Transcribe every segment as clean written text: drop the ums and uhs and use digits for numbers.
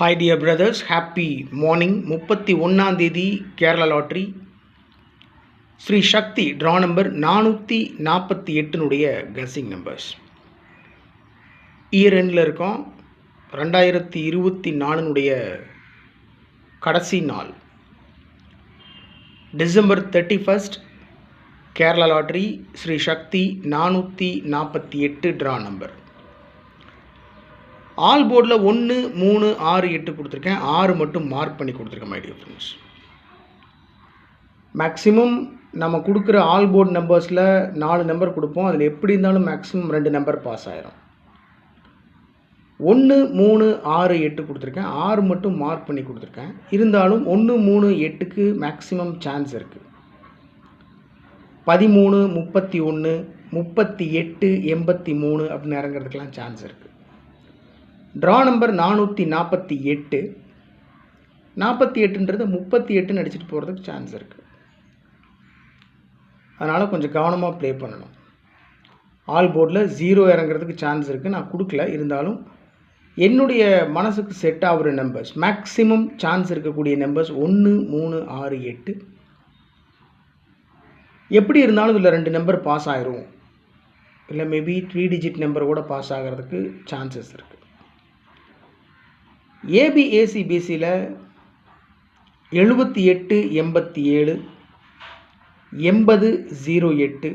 Hi dear brothers, happy morning. 31ஆம் தேதி Kerala lottery Sri சக்தி draw number 448னுடைய கெஸ்ஸிங் நம்பர்ஸ். இயர் எண்டில் இருக்கோம். 2024னுடைய கடைசி நாள் December 31 Kerala lottery Sri Sakthi 448 draw number. All போர்டில் 1 3 6 8 கொடுத்துருக்கேன். 6 மட்டும் மார்க் பண்ணி கொடுத்துருக்கேன் மை டியர் ஃப்ரெண்ட்ஸ். மேக்ஸிமம் நம்ம கொடுக்குற ஆல் போர்டு நம்பர்ஸில் 4 நம்பர் கொடுப்போம். அதில் எப்படி இருந்தாலும் மேக்ஸிமம் 2 நம்பர் பாஸ் ஆயிரும். 1 3 6 8 கொடுத்துருக்கேன். 6 மட்டும் மார்க் பண்ணி கொடுத்துருக்கேன். இருந்தாலும் 1 3 8க்கு மேக்ஸிமம் சான்ஸ் இருக்குது. 13 31 38 83 அப்படின்னு இறங்குறதுக்கெலாம் சான்ஸ் இருக்குது. Draw number 448. 48ன்றது 38 அடிச்சுட்டு போகிறதுக்கு சான்ஸ் இருக்குது. அதனால் கொஞ்சம் கவனமாக ப்ளே பண்ணணும். ஆல் போர்டில் 0 இறங்குறதுக்கு சான்ஸ் இருக்குது. நான் கொடுக்கல. இருந்தாலும் என்னுடைய மனசுக்கு செட் ஆகிற நம்பர்ஸ், மேக்ஸிமம் சான்ஸ் இருக்கக்கூடிய நம்பர்ஸ் 1 3 6 8. எப்படி இருந்தாலும் இதில் 2 நம்பர் பாஸ் ஆகிரும். இல்லை மேபி 3 டிஜிட் நம்பர் கூட பாஸ் ஆகிறதுக்கு சான்சஸ் இருக்குது. ஏபிஏசிபிசியில் 78 87 80 08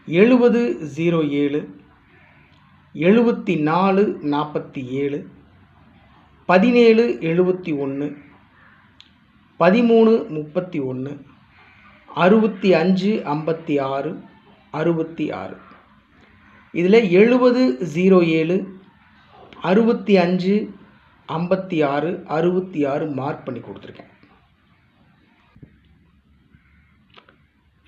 70 07 74 47 17 71 13 31 65 56 66. இதில் 70 07 65 56 66 மார்க் பண்ணி கொடுத்துருக்கேன்.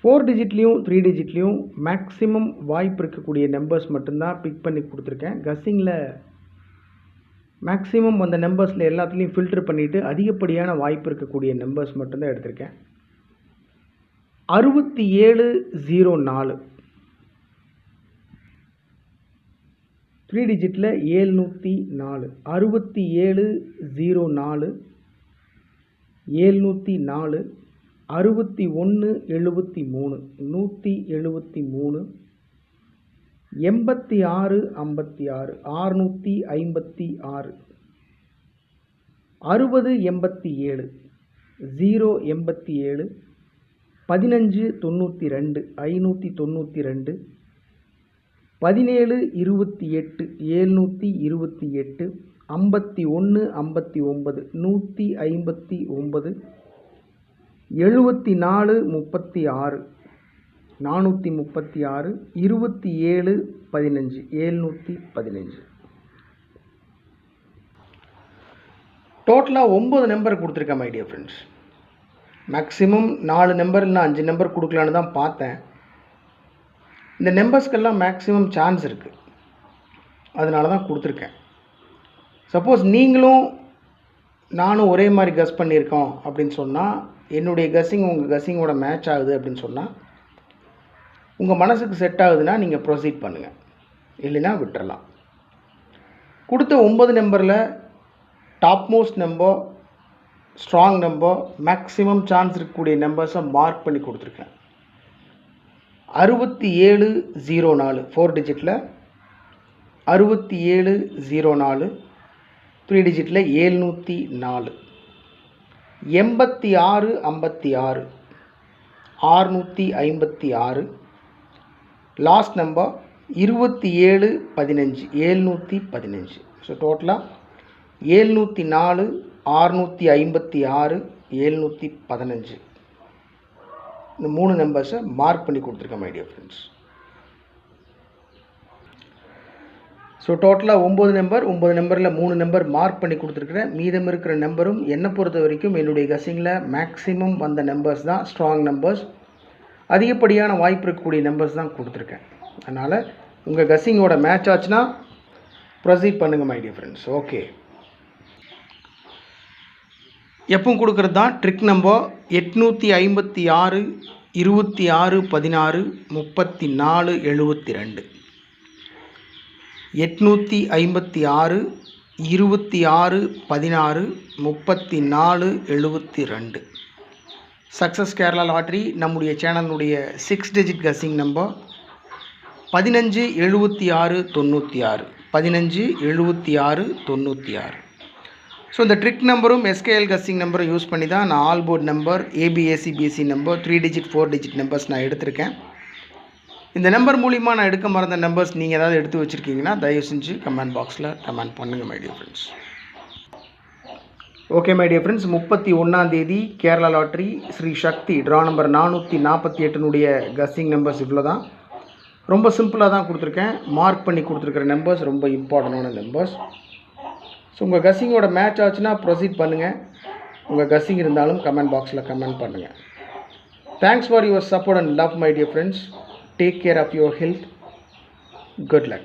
4 டிஜிட்லேயும் 3 டிஜிட்லேயும் மேக்ஸிமம் வாய்ப்பு இருக்கக்கூடிய நம்பர்ஸ் மட்டும்தான் பிக் பண்ணி கொடுத்துருக்கேன். கஸ்ஸிங்கில் மேக்ஸிமம் அந்த நம்பர்ஸில் எல்லாத்துலேயும் ஃபில்டர் பண்ணிவிட்டு அதிகப்படியான வாய்ப்பு இருக்கக்கூடிய நம்பர்ஸ் மட்டும்தான் எடுத்திருக்கேன். 67 04 3 டிஜிட்டில் 704 67 04 704 61 73 173 86 56 656 60 87 0 87 15 92 592 17 28 728 51 59 159 74 36 436 27 15 715. டோட்டலாக 9 நம்பர் கொடுத்துருக்கேன் my dear friends. Maximum 4 number இல்லைனா 5 நம்பர் கொடுக்கலான்னு தான் பார்த்தேன். இந்த நம்பர்ஸ்க்கெல்லாம் மேக்ஸிமம் சான்ஸ் இருக்குது. அதனால தான் கொடுத்துருக்கேன். சப்போஸ் நீங்களும் நானும் ஒரே மாதிரி கஸ் பண்ணியிருக்கோம் அப்படின்னு சொன்னால், என்னுடைய கஸ்ஸிங் உங்கள் கஸ்ஸிங்கோட மேட்ச் ஆகுது அப்படின்னு சொன்னால், உங்கள் மனசுக்கு செட் ஆகுதுன்னா நீங்கள் ப்ரொசீட் பண்ணுங்கள். இல்லைன்னா விட்டுறலாம். கொடுத்த 9 நம்பரில் top most number, strong number, maximum chance இருக்கக்கூடிய நம்பர்ஸை மார்க் பண்ணி கொடுத்துருக்கேன். 67 04 4 டிஜிட்டில் 67 04 3 டிஜிட்டில் 704 86 56 656 லாஸ்ட் நம்பர் 27 15 715. ஸோ டோட்டலாக 704 656 715. இந்த 3 நம்பர்ஸை மார்க் பண்ணி கொடுத்துருக்கேன் மை டியர் ஃப்ரெண்ட்ஸ். ஸோ டோட்டலாக 9 நம்பர், 9 நம்பரில் 3 நம்பர் மார்க் பண்ணி கொடுத்துருக்குறேன். மீதம் இருக்கிற நம்பரும் என்னை பொறுத்த வரைக்கும் என்னுடைய கஸ்ஸிங்கில் மேக்ஸிமம் வந்த நம்பர்ஸ் தான் ஸ்ட்ராங் நம்பர்ஸ். அதிகப்படியான வாய்ப்பு இருக்கக்கூடிய நம்பர்ஸ் தான் கொடுத்துருக்கேன். அதனால் உங்கள் கஸ்ஸிங்கோட மேட்ச் ஆச்சுன்னா ப்ரொசீட் பண்ணுங்கள் மை டியர் ஃப்ரெண்ட்ஸ். ஓகே, எப்பவும் கொடுக்குறது தான் trick number 856 26 16 34 72. 856 26 16 34 72. Success Kerala lottery நம்முடைய சேனலுடைய 6 டிஜிட் கஸ்ஸிங் நம்பர் 15 76 96 15 76 96. ஸோ இந்த ட்ரிக் நம்பரும் எஸ்கேஎல் கஸ்ஸிங் நம்பரும் யூஸ் பண்ணி தான் நான் ஆல் போர்ட் நம்பர் ஏபிஎஸ்சிபிஎஸ்சி நம்பர் 3 டிஜிட் 4 டிஜிட் நம்பர்ஸ் நான் எடுத்திருக்கேன். இந்த நம்பர் மூலிமா நான் எடுக்க மறந்த நம்பர்ஸ் நீங்கள் ஏதாவது எடுத்து வச்சுருக்கீங்கன்னா தயவு செஞ்சு கமெண்ட் பாக்ஸில் கமெண்ட் பண்ணுங்கள் my dear friends. Okay my dear friends, 31 Kerala lottery Sri Sakthi draw number 448 guessing numbers இவ்வளோ தான். ரொம்ப சிம்பிளாக தான் கொடுத்துருக்கேன். மார்க் பண்ணி கொடுத்துருக்கிற நம்பர்ஸ் ரொம்ப இம்பார்ட்டண்டான நம்பர்ஸ். ஸோ உங்கள் கஸ்ஸிங்கோட மேட்ச் ஆச்சுன்னா ப்ரொசீட் பண்ணுங்கள். உங்கள் கஸ்ஸிங் இருந்தாலும் கமெண்ட் பாக்ஸில் கமெண்ட் பண்ணுங்கள். Thanks for your support and love my dear friends. Take care of your health. Good luck.